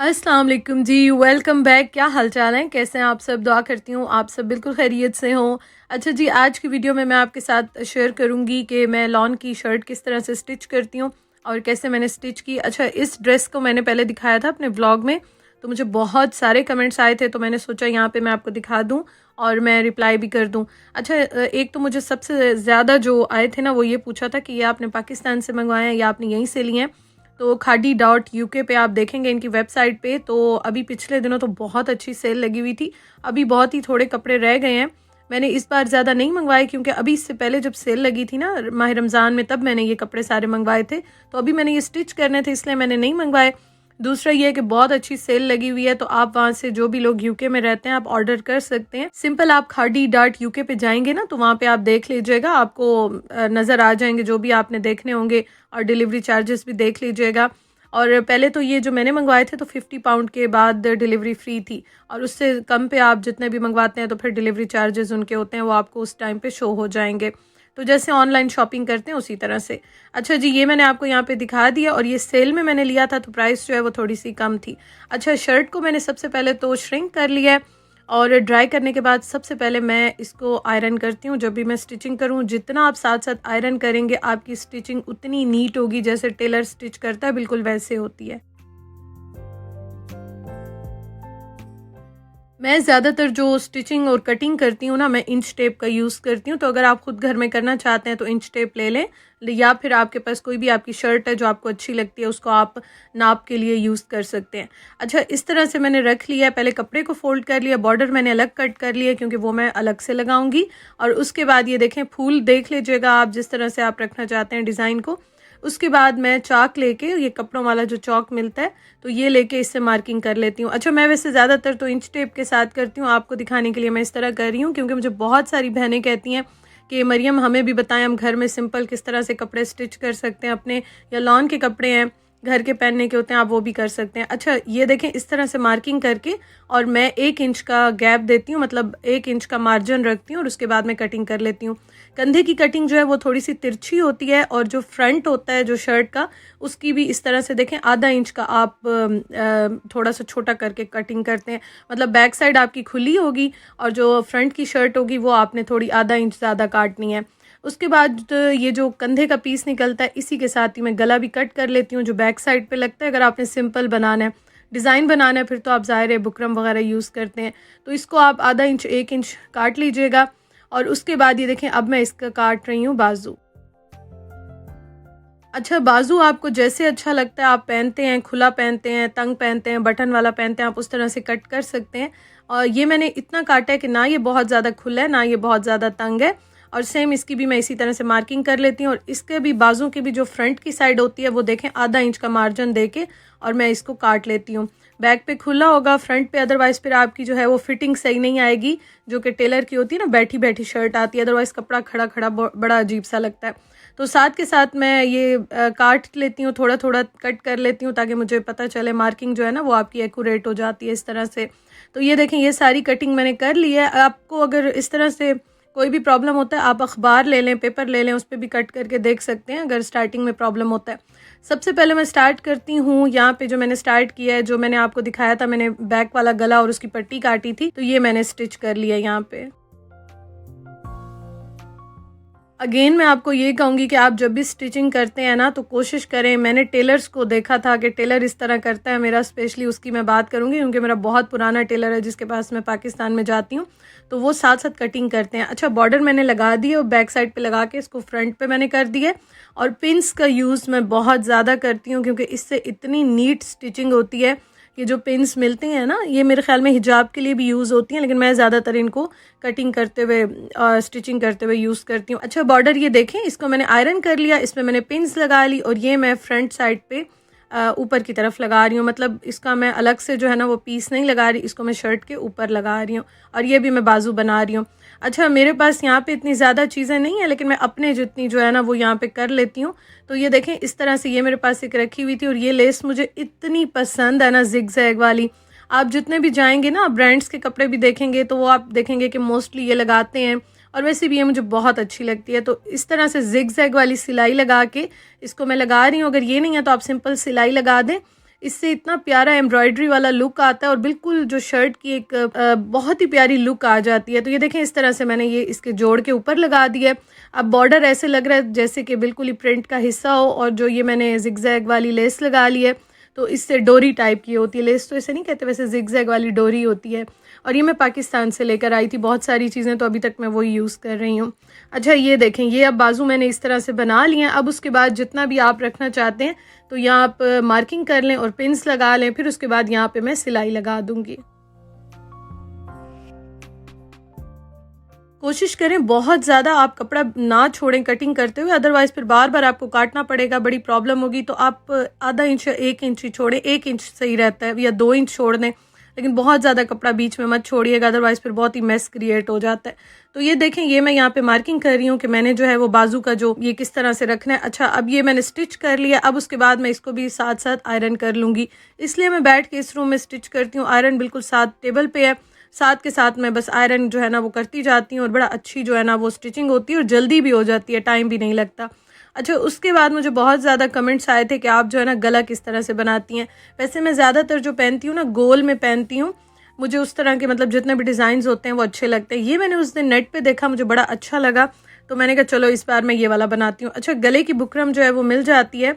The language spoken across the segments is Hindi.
अस्सलाम वालेकुम जी, वेलकम बैक। क्या हाल चाल है, कैसे हैं आप सब? दुआ करती हूँ आप सब बिल्कुल खैरियत से हों। अच्छा जी, आज की वीडियो में मैं आपके साथ शेयर करूँगी कि मैं लॉन की शर्ट किस तरह से स्टिच करती हूँ और कैसे मैंने स्टिच की। अच्छा, इस ड्रेस को मैंने पहले दिखाया था अपने व्लॉग में, तो मुझे बहुत सारे कमेंट्स आए थे, तो मैंने सोचा यहाँ पर मैं आपको दिखा दूँ और मैं रिप्लाई भी कर दूँ। अच्छा, एक तो मुझे सबसे ज़्यादा जो आए थे ना, वो ये पूछा था कि ये आपने पाकिस्तान से मंगवाए हैं या आपने यहीं से लिए हैं। तो खादी.uk पे आप देखेंगे इनकी वेबसाइट पे, तो अभी पिछले दिनों तो बहुत अच्छी सेल लगी हुई थी। अभी बहुत ही थोड़े कपड़े रह गए हैं। मैंने इस बार ज़्यादा नहीं मंगवाए क्योंकि अभी इससे पहले जब सेल लगी थी ना माह रमज़ान में, तब मैंने ये कपड़े सारे मंगवाए थे। तो अभी मैंने ये स्टिच करने थे इसलिए मैंने नहीं मंगवाए। दूसरा ये है कि बहुत अच्छी सेल लगी हुई है, तो आप वहाँ से जो भी लोग यूके में रहते हैं आप ऑर्डर कर सकते हैं। सिंपल आप खादी.uk पे जाएंगे ना, तो वहाँ पे आप देख लीजिएगा, आपको नज़र आ जाएंगे जो भी आपने देखने होंगे, और डिलीवरी चार्जेस भी देख लीजिएगा। और पहले तो ये जो मैंने मंगवाए थे तो 50 पाउंड के बाद डिलीवरी फ्री थी, और उससे कम पे आप जितने भी मंगवाते हैं तो फिर डिलीवरी चार्जेस उनके होते हैं, वो आपको उस टाइम पे शो हो जाएंगे। तो जैसे ऑनलाइन शॉपिंग करते हैं उसी तरह से। अच्छा जी, ये मैंने आपको यहाँ पे दिखा दिया, और ये सेल में मैंने लिया था तो प्राइस जो है वो थोड़ी सी कम थी। अच्छा, शर्ट को मैंने सबसे पहले तो श्रिंक कर लिया है, और ड्राई करने के बाद सबसे पहले मैं इसको आयरन करती हूँ। जब भी मैं स्टिचिंग करूँ, जितना आप साथ साथ आयरन करेंगे आपकी स्टिचिंग उतनी नीट होगी, जैसे टेलर स्टिच करता है बिल्कुल वैसे होती है। मैं ज़्यादातर जो स्टिचिंग और कटिंग करती हूँ ना, मैं इंच टेप का यूज़ करती हूँ। तो अगर आप खुद घर में करना चाहते हैं तो इंच टेप ले लें, या फिर आपके पास कोई भी आपकी शर्ट है जो आपको अच्छी लगती है उसको आप नाप के लिए यूज़ कर सकते हैं। अच्छा, इस तरह से मैंने रख लिया है। पहले कपड़े को फोल्ड कर लिया, बॉर्डर मैंने अलग कट कर लिया क्योंकि वो मैं अलग से लगाऊंगी। और उसके बाद ये देखें, फूल देख लीजिएगा आप जिस तरह से आप रखना चाहते हैं डिज़ाइन को। उसके बाद मैं चाक लेके, ये कपड़ों वाला जो चौक मिलता है, तो ये लेके इससे मार्किंग कर लेती हूँ। अच्छा, मैं वैसे ज़्यादातर तो इंच टेप के साथ करती हूँ, आपको दिखाने के लिए मैं इस तरह कर रही हूँ क्योंकि मुझे बहुत सारी बहनें कहती हैं कि मरियम हमें भी बताएं हम घर में सिंपल किस तरह से कपड़े स्टिच कर सकते हैं अपने, या लॉन के कपड़े हैं घर के पहनने के होते हैं आप वो भी कर सकते हैं। अच्छा, ये देखें, इस तरह से मार्किंग करके और मैं 1 इंच का गैप देती हूँ, मतलब 1 इंच का मार्जिन रखती हूँ, और उसके बाद मैं कटिंग कर लेती हूँ। कंधे की कटिंग जो है वो थोड़ी सी तिरछी होती है, और जो फ्रंट होता है जो शर्ट का, उसकी भी इस तरह से देखें, आधा इंच का आप थोड़ा सा छोटा करके कटिंग करते हैं। मतलब बैक साइड आपकी खुली होगी और जो फ्रंट की शर्ट होगी वो आपने थोड़ी आधा इंच ज़्यादा काटनी है। उसके बाद ये जो कंधे का पीस निकलता है, इसी के साथ ही मैं गला भी कट कर लेती हूँ जो बैक साइड पे लगता है। अगर आपने सिंपल बनाना है, डिज़ाइन बनाना है, फिर तो आप ज़ाहिर है बुकरम वगैरह यूज़ करते हैं, तो इसको आप आधा इंच 1 इंच काट लीजिएगा। और उसके बाद ये देखें, अब मैं इसका काट रही हूँ बाजू। अच्छा, बाजू आपको जैसे अच्छा लगता है आप पहनते हैं, खुला पहनते हैं, तंग पहनते हैं, बटन वाला पहनते हैं, आप उस तरह से कट कर सकते हैं। और ये मैंने इतना काटा है कि ना ये बहुत ज़्यादा खुला है ना ये बहुत ज़्यादा तंग है। और सेम इसकी भी मैं इसी तरह से मार्किंग कर लेती हूँ, और इसके भी बाजू की भी जो फ्रंट की साइड होती है वो देखें आधा इंच का मार्जिन देके और मैं इसको काट लेती हूँ। बैक पे खुला होगा, फ्रंट पे अदरवाइज़ फिर आपकी जो है वो फिटिंग सही नहीं आएगी, जो कि टेलर की होती है ना, बैठी बैठी शर्ट आती है, अदरवाइज़ कपड़ा खड़ा खड़ा बड़ा अजीब सा लगता है। तो साथ के साथ मैं ये काट लेती हूँ, थोड़ा थोड़ा कट कर लेती हूँ ताकि मुझे पता चले मार्किंग जो है ना वो आपकी एक्यूरेट हो जाती है इस तरह से। तो ये देखें, ये सारी कटिंग मैंने कर ली है। आपको अगर इस तरह से कोई भी प्रॉब्लम होता है, आप अखबार ले लें, पेपर ले लें, उस पर भी कट करके देख सकते हैं अगर स्टार्टिंग में प्रॉब्लम होता है। सबसे पहले मैं स्टार्ट करती हूँ यहाँ पे, जो मैंने स्टार्ट किया है, जो मैंने आपको दिखाया था, मैंने बैक वाला गला और उसकी पट्टी काटी थी, तो ये मैंने स्टिच कर लिया यहाँ पे। अगेन मैं आपको ये कहूँगी कि आप जब भी स्टिचिंग करते हैं ना, तो कोशिश करें, मैंने टेलर्स को देखा था कि टेलर इस तरह करता है, मेरा स्पेशली उसकी मैं बात करूँगी क्योंकि मेरा बहुत पुराना टेलर है जिसके पास मैं पाकिस्तान में जाती हूँ, तो वो साथ साथ कटिंग करते हैं। अच्छा, बॉर्डर मैंने लगा दी है और बैक साइड पे लगा के इसको फ्रंट पे मैंने कर दिया है। और पिन्स का यूज़ मैं बहुत ज़्यादा करती हूँ क्योंकि इससे इतनी नीट स्टिचिंग होती है। ये जो पिन्स मिलते हैं ना, ये मेरे ख्याल में हिजाब के लिए भी यूज़ होती हैं, लेकिन मैं ज़्यादातर इनको कटिंग करते हुए स्टिचिंग करते हुए यूज़ करती हूँ। अच्छा, बॉर्डर ये देखें, इसको मैंने आयरन कर लिया, इसमें मैंने पिन्स लगा ली, और ये मैं फ्रंट साइड पे ऊपर की तरफ लगा रही हूँ। मतलब इसका मैं अलग से जो है ना वो पीस नहीं लगा रही, इसको मैं शर्ट के ऊपर लगा रही हूँ, और ये भी मैं बाजू बना रही हूँ। अच्छा, मेरे पास यहाँ पे इतनी ज़्यादा चीज़ें नहीं है, लेकिन मैं अपने जितनी जो है ना वो यहाँ पे कर लेती हूँ। तो ये देखें, इस तरह से ये मेरे पास एक रखी हुई थी, और ये लेस मुझे इतनी पसंद है ना, जिग जैग वाली। आप जितने भी जाएंगे ना, ब्रांड्स के कपड़े भी देखेंगे तो वो आप देखेंगे कि मोस्टली ये लगाते हैं, और वैसे भी ये मुझे बहुत अच्छी लगती है। तो इस तरह से जिग जैग वाली सिलाई लगा के इसको मैं लगा रही हूँ। अगर ये नहीं है तो आप सिंपल सिलाई लगा दें। इससे इतना प्यारा एम्ब्रॉयडरी वाला लुक आता है और बिल्कुल जो शर्ट की एक बहुत ही प्यारी लुक आ जाती है। तो ये देखें, इस तरह से मैंने ये इसके जोड़ के ऊपर लगा दिया है। अब बॉर्डर ऐसे लग रहा है जैसे कि बिल्कुल ही प्रिंट का हिस्सा हो, और जो ये मैंने जिगजैग वाली लेस लगा ली है, तो इससे डोरी टाइप की होती है लेस, तो इसे नहीं कहते, वैसे जिगजैग वाली डोरी होती है। और ये मैं पाकिस्तान से लेकर आई थी बहुत सारी चीज़ें, तो अभी तक मैं वही यूज़ कर रही हूँ। अच्छा, ये देखें, ये अब बाजू मैंने इस तरह से बना लिए हैं। अब उसके बाद जितना भी आप रखना चाहते हैं तो यहाँ आप मार्किंग कर लें और पिन्स लगा लें। फिर उसके बाद यहाँ पे मैं सिलाई लगा दूंगी। कोशिश करें बहुत ज़्यादा आप कपड़ा ना छोड़ें कटिंग करते हुए, अदरवाइज़ फिर बार बार आपको काटना पड़ेगा, बड़ी प्रॉब्लम होगी। तो आप आधा इंच 1 इंच ही छोड़ें, 1 इंच सही रहता है, या 2 इंच छोड़ दें, लेकिन बहुत ज़्यादा कपड़ा बीच में मत छोड़िएगा, अदरवाइज़ फिर बहुत ही मेस क्रिएट हो जाता है। तो ये देखें, ये मैं यहाँ पे मार्किंग कर रही हूँ कि मैंने जो है वो बाजू का जो ये किस तरह से रखना है। अच्छा, अब ये मैंने स्टिच कर लिया। अब उसके बाद मैं इसको भी साथ साथ आयरन कर लूँगी, इसलिए मैं बैठ के इस रूम में स्टिच करती हूँ। आयरन बिल्कुल साथ टेबल पे है, साथ के साथ मैं बस आयरन जो है ना वो करती जाती हूँ, और बड़ा अच्छी जो है ना वो स्टिचिंग होती है और जल्दी भी हो जाती है, टाइम भी नहीं लगता। अच्छा, उसके बाद मुझे बहुत ज़्यादा कमेंट्स आए थे कि आप जो है ना गला किस तरह से बनाती हैं। वैसे मैं ज़्यादातर जो पहनती हूँ ना गोल में पहनती हूँ, मुझे उस तरह के मतलब जितने भी डिज़ाइंस होते हैं वो अच्छे लगते हैं। ये मैंने उस दिन नेट पे देखा, मुझे बड़ा अच्छा लगा, तो मैंने कहा चलो इस बार मैं ये वाला बनाती हूँ। अच्छा, गले की बुकरम जो है वो मिल जाती है,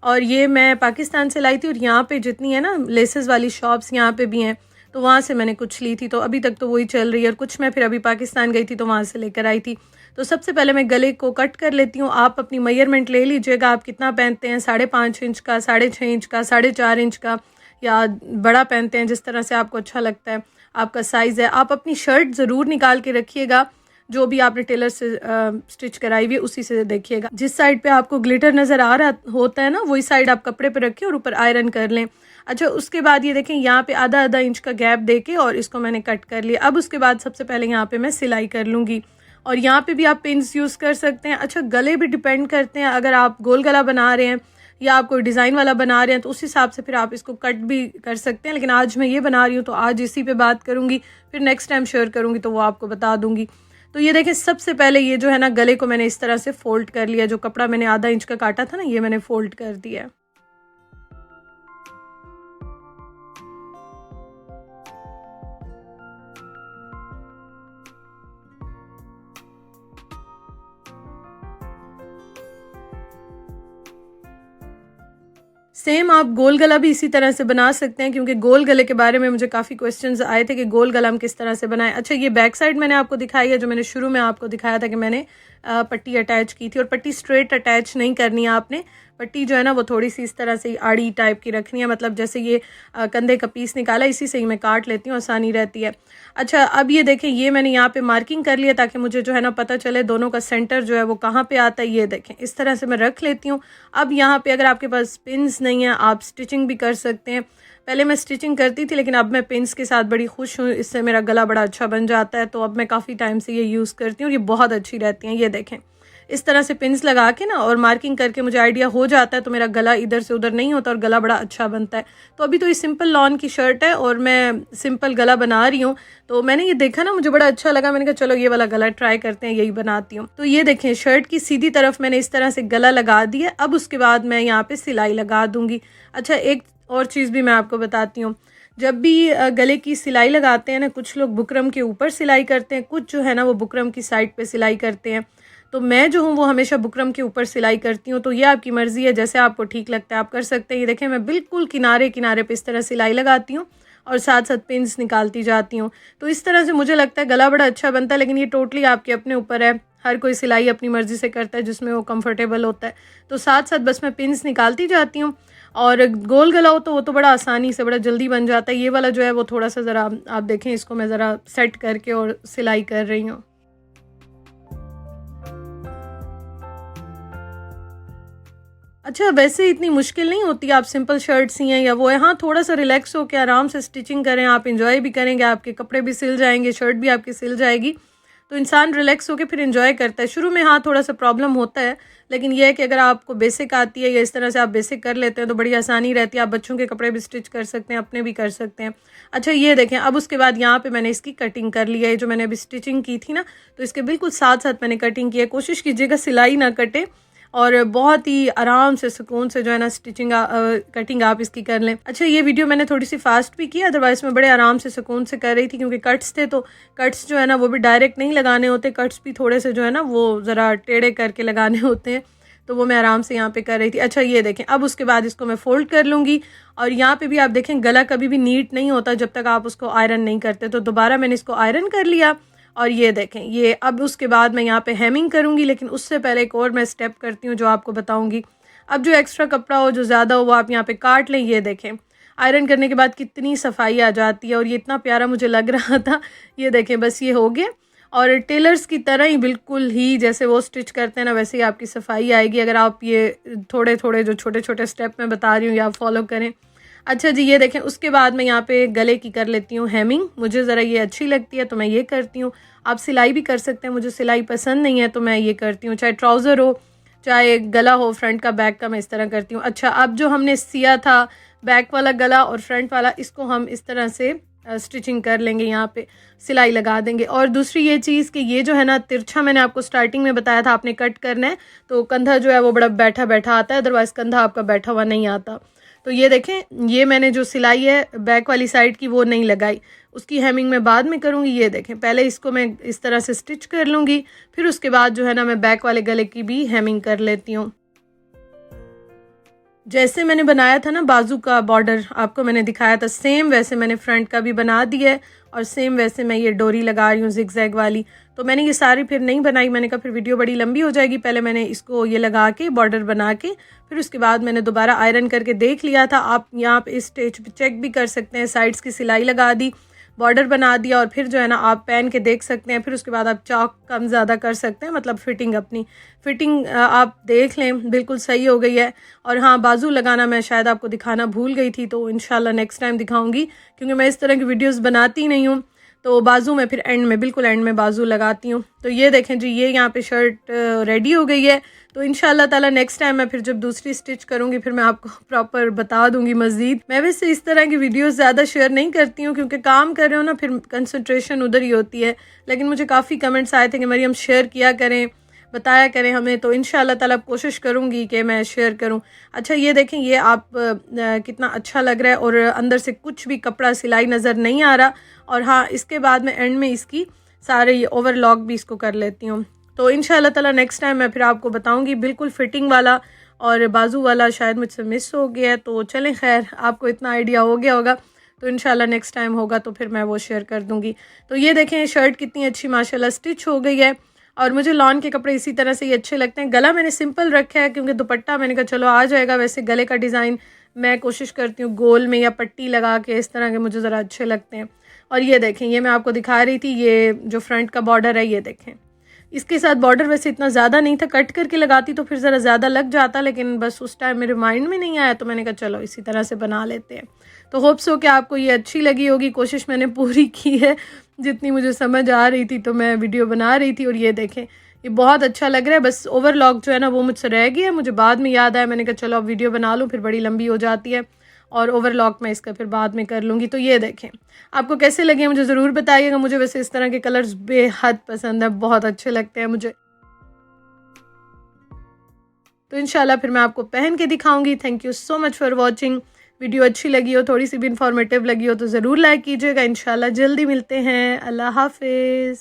और ये मैं पाकिस्तान से लाई थी, और यहाँ पे जितनी है ना लेसेस वाली शॉप्स यहाँ पे भी हैं, तो वहाँ से मैंने कुछ ली थी, तो अभी तक तो वही चल रही है। और कुछ मैं फिर अभी पाकिस्तान गई थी तो वहाँ से लेकर आई थी। तो सबसे पहले मैं गले को कट कर लेती हूँ। आप अपनी मेजरमेंट ले लीजिएगा, आप कितना पहनते हैं, 5.5 इंच का, 6.5 इंच का, 4.5 इंच का, या बड़ा पहनते हैं, जिस तरह से आपको अच्छा लगता है, आपका साइज़ है। आप अपनी शर्ट ज़रूर निकाल के रखिएगा, जो भी आपने टेलर से स्टिच कराई हुई है उसी से देखिएगा। जिस साइड पे आपको ग्लिटर नज़र आ रहा होता है ना, वही साइड आप कपड़े पे रखें और ऊपर आयरन कर लें। अच्छा, उसके बाद ये देखें, यहाँ पे आधा आधा इंच का गैप देके और इसको मैंने कट कर लिया। अब उसके बाद सबसे पहले यहाँ पे मैं सिलाई कर लूँगी, और यहाँ पे भी आप पिन्स यूज़ कर सकते हैं। अच्छा, गले भी डिपेंड करते हैं, अगर आप गोल गला बना रहे हैं या आप कोई डिज़ाइन वाला बना रहे हैं तो उस हिसाब से फिर आप इसको कट भी कर सकते हैं। लेकिन आज मैं ये बना रही हूँ तो आज इसी पे बात करूँगी, फिर नेक्स्ट टाइम शेयर करूँगी तो वो आपको बता दूँगी। तो ये देखें, सबसे पहले ये जो है ना गले को मैंने इस तरह से फोल्ड कर लिया। जो कपड़ा मैंने आधा इंच का काटा था ना, ये मैंने फोल्ड कर दिया। सेम आप गोल गला भी इसी तरह से बना सकते हैं, क्योंकि गोल गले के बारे में मुझे काफ़ी क्वेश्चंस आए थे कि गोल गला हम किस तरह से बनाएं। अच्छा, ये बैक साइड मैंने आपको दिखाई है, जो मैंने शुरू में आपको दिखाया था कि मैंने पट्टी अटैच की थी, और पट्टी स्ट्रेट अटैच नहीं करनी है आपने। पट्टी जो है ना वो थोड़ी सी इस तरह से आड़ी टाइप की रखनी है, मतलब जैसे ये कंधे का पीस निकाला, इसी से ही मैं काट लेती हूँ, आसानी रहती है। अच्छा, अब ये देखें, ये मैंने यहाँ पे मार्किंग कर लिया ताकि मुझे जो है ना पता चले दोनों का सेंटर जो है वो कहाँ पे आता है। ये देखें, इस तरह से मैं रख लेती हूँ। अब यहाँ पे अगर आपके पास पिन्स नहीं है, आप स्टिचिंग भी कर सकते हैं। पहले मैं स्टिचिंग करती थी, लेकिन अब मैं पिन्स के साथ बड़ी खुश हूँ, इससे मेरा गला बड़ा अच्छा बन जाता है। तो अब मैं काफ़ी टाइम से ये यूज़ करती हूँ, ये बहुत अच्छी रहती हैं। ये देखें, इस तरह से पिन्स लगा के ना और मार्किंग करके मुझे आइडिया हो जाता है, तो मेरा गला इधर से उधर नहीं होता और गला बड़ा अच्छा बनता है। तो अभी तो ये सिंपल लॉन की शर्ट है और मैं सिंपल गला बना रही हूँ, तो मैंने ये देखा ना, मुझे बड़ा अच्छा लगा, मैंने कहा चलो ये वाला गला ट्राई करते हैं, यही बनाती हूँ। तो ये देखें, शर्ट की सीधी तरफ मैंने इस तरह से गला लगा दिया। अब उसके बाद मैं यहाँ पे सिलाई लगा दूंगी। अच्छा, एक और चीज़ भी मैं आपको बताती हूँ, जब भी गले की सिलाई लगाते हैं ना, कुछ लोग बुकरम के ऊपर सिलाई करते हैं, कुछ जो है ना वो बुकरम की साइड पे सिलाई करते हैं। तो मैं जो हूँ वो हमेशा बुकरम के ऊपर सिलाई करती हूँ। तो ये आपकी मर्ज़ी है, जैसे आपको ठीक लगता है आप कर सकते हैं। ये देखें, मैं बिल्कुल किनारे किनारे पे इस तरह सिलाई लगाती हूँ और साथ साथ पिन्स निकालती जाती हूँ। तो इस तरह से मुझे लगता है गला बड़ा अच्छा बनता है, लेकिन ये टोटली आपके अपने ऊपर है। हर कोई सिलाई अपनी मर्ज़ी से करता है जिसमें वो कंफर्टेबल होता है। तो साथ साथ बस मैं पिन्स निकालती जाती हूँ। और गोल गला हो तो वो तो बड़ा आसानी से बड़ा जल्दी बन जाता है। ये वाला जो है वो थोड़ा सा ज़रा आप देखें, इसको मैं ज़रा सेट करके और सिलाई कर रही हूँ। अच्छा, वैसे इतनी मुश्किल नहीं होती, आप सिंपल शर्ट सिएं या वो है, हाँ थोड़ा सा रिलैक्स हो के आराम से स्टिचिंग करें, आप इंजॉय भी करेंगे, आपके कपड़े भी सिल जाएंगे, शर्ट भी आपकी सिल जाएगी। तो इंसान रिलैक्स होके फिर इंजॉय करता है। शुरू में हाँ थोड़ा सा प्रॉब्लम होता है, लेकिन यह है कि अगर आपको बेसिक आती है या इस तरह से आप बेसिक कर लेते हैं तो बड़ी आसानी रहती है। आप बच्चों के कपड़े भी स्टिच कर सकते हैं, अपने भी कर सकते हैं। अच्छा, ये देखें, अब उसके बाद यहाँ पे मैंने इसकी कटिंग कर ली है। जो मैंने अभी स्टिचिंग की थी ना, तो इसके बिल्कुल साथ साथ मैंने कटिंग की है। कोशिश कीजिएगा सिलाई ना कटे, और बहुत ही आराम से सुकून से जो है ना स्टिचिंग कटिंग आप इसकी कर लें। अच्छा, ये वीडियो मैंने थोड़ी सी फास्ट भी की, अदरवाइज मैं बड़े आराम से सुकून से कर रही थी क्योंकि कट्स थे, तो कट्स जो है ना वो भी डायरेक्ट नहीं लगाने होते, कट्स भी थोड़े से जो है ना वो ज़रा टेढ़े करके लगाने होते हैं, तो वो मैं आराम से यहाँ पे कर रही थी। अच्छा, ये देखें, अब उसके बाद इसको मैं फोल्ड कर लूँगी और यहाँ पे भी आप देखें गला कभी भी नीट नहीं होता जब तक आप उसको आयरन नहीं करते। तो दोबारा मैंने इसको आयरन कर लिया और ये देखें, ये अब उसके बाद मैं यहाँ पे हेमिंग करूँगी, लेकिन उससे पहले एक और मैं स्टेप करती हूँ जो आपको बताऊँगी। अब जो एक्स्ट्रा कपड़ा हो, जो ज़्यादा हो, वो आप यहाँ पे काट लें। ये देखें, आयरन करने के बाद कितनी सफाई आ जाती है और ये इतना प्यारा मुझे लग रहा था। ये देखें, बस ये हो गया और टेलर्स की तरह ही बिल्कुल ही जैसे वो स्टिच करते हैं ना वैसे ही आपकी सफाई आएगी अगर आप ये थोड़े थोड़े जो छोटे छोटे स्टेप मैं बता रही हूँ या आप फॉलो करें। अच्छा जी, ये देखें, उसके बाद मैं यहाँ पे गले की कर लेती हूँ हेमिंग। मुझे ज़रा ये अच्छी लगती है तो मैं ये करती हूँ। आप सिलाई भी कर सकते हैं, मुझे सिलाई पसंद नहीं है तो मैं ये करती हूँ, चाहे ट्राउज़र हो चाहे गला हो, फ्रंट का बैक का मैं इस तरह करती हूँ। अच्छा, अब जो हमने सिया था बैक वाला गला और फ्रंट वाला, इसको हम इस तरह से स्टिचिंग कर लेंगे, यहाँ पे सिलाई लगा देंगे। और दूसरी ये चीज़ कि ये जो है ना तिरछा मैंने आपको स्टार्टिंग में बताया था आपने कट करना है, तो कंधा जो है वो बड़ा बैठा बैठा आता है, अदरवाइज़ कंधा आपका बैठा हुआ नहीं आता। तो ये देखें, ये मैंने जो सिलाई है बैक वाली साइड की वो नहीं लगाई, उसकी हेमिंग मैं बाद में करूँगी। ये देखें, पहले इसको मैं इस तरह से स्टिच कर लूँगी, फिर उसके बाद जो है ना मैं बैक वाले गले की भी हेमिंग कर लेती हूँ। जैसे मैंने बनाया था ना बाजू का बॉर्डर आपको मैंने दिखाया था, सेम वैसे मैंने फ्रंट का भी बना दिया है और सेम वैसे मैं ये डोरी लगा रही हूँ जिगजैग वाली। तो मैंने ये सारी फिर नहीं बनाई, मैंने कहा फिर वीडियो बड़ी लंबी हो जाएगी, पहले मैंने इसको ये लगा के बॉर्डर बना के फिर उसके बाद मैंने दोबारा आयरन करके देख लिया था। आप यहाँ पे इस स्टेज पे चेक भी कर सकते हैं, साइड्स की सिलाई लगा दी, बॉर्डर बना दिया और फिर जो है ना आप पहन के देख सकते हैं। फिर उसके बाद आप चौक कम ज़्यादा कर सकते हैं, मतलब फिटिंग अपनी फिटिंग आप देख लें, बिल्कुल सही हो गई है। और हाँ, बाजू लगाना मैं शायद आपको दिखाना भूल गई थी, तो इंशाल्लाह नेक्स्ट टाइम दिखाऊंगी क्योंकि मैं इस तरह की वीडियोस बनाती नहीं हूँ, तो बाजू में फिर एंड में बिल्कुल एंड में बाजू लगाती हूँ। तो ये देखें जी, ये यहाँ पे शर्ट रेडी हो गई है। तो इंशाल्लाह ताला नेक्स्ट टाइम मैं फिर जब दूसरी स्टिच करूँगी फिर मैं आपको प्रॉपर बता दूंगी मज़ीद। मैं वैसे इस तरह की वीडियोस ज़्यादा शेयर नहीं करती हूँ क्योंकि काम कर रहे हो ना फिर कंसंट्रेशन उधर ही होती है, लेकिन मुझे काफ़ी कमेंट्स आए थे कि मरियम शेयर किया करें, बताया करें हमें, तो इंशाल्लाह ताला कोशिश करूँगी कि मैं शेयर करूँ। अच्छा, ये देखें, ये आप कितना अच्छा लग रहा है और अंदर से कुछ भी कपड़ा सिलाई नज़र नहीं आ रहा। और हाँ, इसके बाद में एंड में इसकी सारे ये ओवरलॉक भी इसको कर लेती हूँ। तो इंशाल्लाह ताला नेक्स्ट टाइम मैं फिर आपको बताऊँगी। बिल्कुल फिटिंग वाला और बाजू वाला शायद मुझसे मिस हो गया है, तो चलें खैर, आपको इतना आइडिया हो गया होगा, तो इंशाल्लाह नेक्स्ट टाइम होगा तो फिर मैं वो शेयर कर दूँगी। तो ये देखें, शर्ट कितनी अच्छी माशाल्लाह स्टिच हो गई है और मुझे लॉन के कपड़े इसी तरह से ही अच्छे लगते हैं। गला मैंने सिंपल रखा है क्योंकि दुपट्टा मैंने कहा चलो आ जाएगा, वैसे गले का डिज़ाइन मैं कोशिश करती हूँ गोल में या पट्टी लगा के, इस तरह के मुझे ज़रा अच्छे लगते हैं। और ये देखें, ये मैं आपको दिखा रही थी, ये जो फ्रंट का बॉर्डर है ये देखें, इसके साथ बॉर्डर वैसे इतना ज़्यादा नहीं था, कट करके लगाती तो फिर ज़रा ज़्यादा लग जाता, लेकिन बस उस टाइम मेरे माइंड में नहीं आया तो मैंने कहा चलो इसी तरह से बना लेते हैं। तो होप्स हो कि आपको ये अच्छी लगी होगी, कोशिश मैंने पूरी की है, जितनी मुझे समझ आ रही थी तो मैं वीडियो बना रही थी। और ये देखें, ये बहुत अच्छा लग रहा है, बस ओवरलॉक जो है ना वो मुझसे रह गया है, मुझे बाद में याद आया, मैंने कहा चलो अब वीडियो बना लूँ, फिर बड़ी लंबी हो जाती है और ओवरलॉक मैं इसका फिर बाद में कर लूँगी। तो ये देखें, आपको कैसे लगे मुझे ज़रूर बताइएगा। मुझे वैसे इस तरह के कलर्स बेहद पसंद है, बहुत अच्छे लगते हैं मुझे। तो इंशाल्लाह फिर मैं आपको पहन के दिखाऊंगी। Thank you so much for watching. Video अच्छी लगी हो, थोड़ी सी भी इंफॉर्मेटिव लगी हो तो ज़रूर लाइक कीजिएगा। इंशाल्लाह जल्दी मिलते हैं। अल्लाह हाफिज़।